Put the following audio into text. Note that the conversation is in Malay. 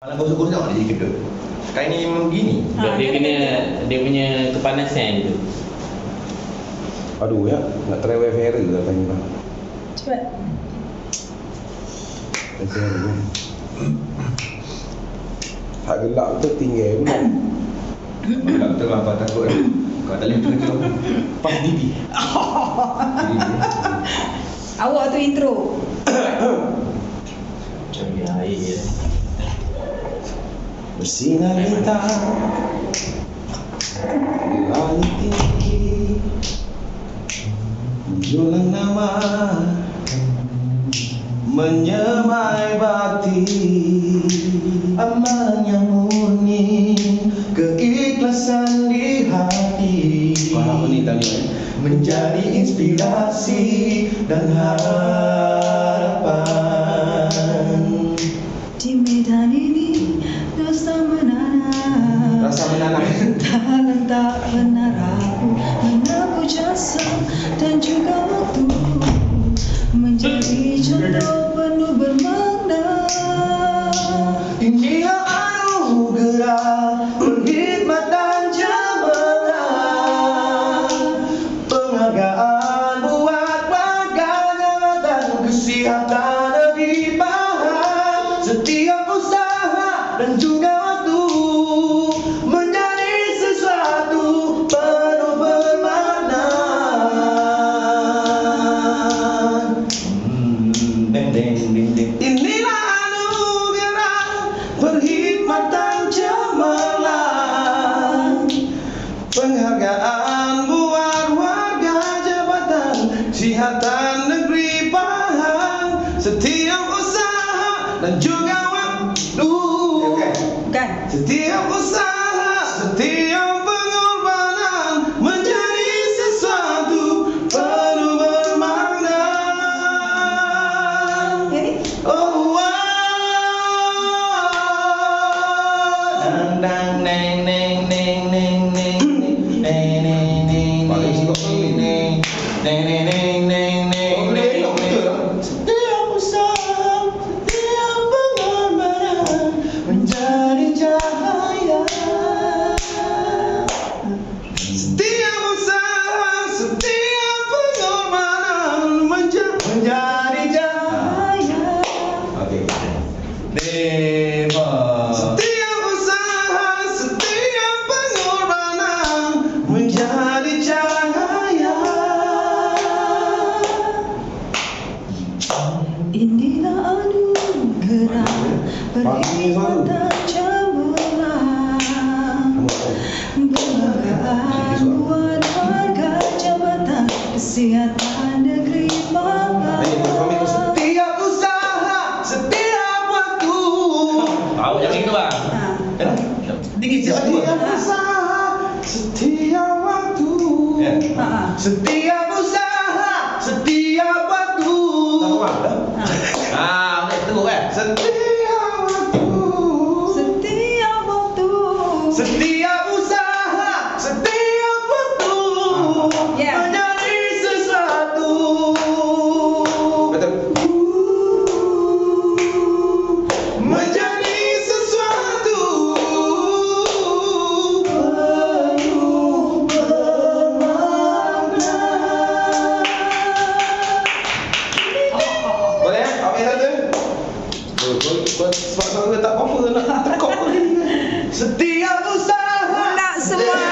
Malam gosok-gosok dia jadi kedut. Sekarang ni memang begini. Dia punya kepanasan tu. Aduh ya, nak try wifi error ke tanya bang. Cepat. Wifi error. Tak gelap tu tinggal pula. Tak betul bang, abang takut kan. Kau tak boleh betul-betul. Pas DP. Awak tu intro. Macam dia air je. Bersinar bintang di langit tinggi, menjulang nama menyemai bakti, amalan yang murni, keikhlasan di hati. Faham ni tadi? Menjadi inspirasi dan harapan. Di medan ini rasa menanam. Rasa menanam. Tangan tak pernah rapuh menabuh jasa dan juga waktu, menjadi contoh penuh bermakna. Inilah anugerah berkhidmat dan cemerlang, penghargaan buat warga jabatan kesihatan negeri Pahang. Setiap usaha dan juga waktu menjadi sesuatu penuh bermakna. Inilah anugerah berkhidmat dan cemerlang, penghargaan buat warga jabatan kesihatan negeri Pahang. Setiap usaha dan juga waktu, Bukan. setiap usaha, setiap pengorbanan menjadi sesuatu penuh bermakna. Jadi Oh, dang dang neng neng neng neng neng neng neng neng Paling suka neng neng neng neng neng neng neng. Setiap usaha, setiap pengorbanan menjadi cahaya. Setiap usaha, setiap pengorbanan menjadi cahaya. Okey. Setiap usaha, setiap pengorbanan menjadi cahaya. inilah anugerah berkhidmat dan cemerlang, penghargaan buat warga jabatan kesihatan negeri Pahang. Setiap usaha, setiap waktu, Tahu macam itu bang. Tinggi siapa tu? setiap usaha, setiap waktu, setiap usaha, setiap waktu, Boleh teruk kan? setiap waktu, Setiap waktu. setiap usaha, setiap waktu Ya. menjadi sesuatu. Menjadi sesuatu penuh bermakna. Boleh ya? Apa yang tadi? Sebab saya tak apa-apa nak tekok lagi. Setiap usaha Nak semua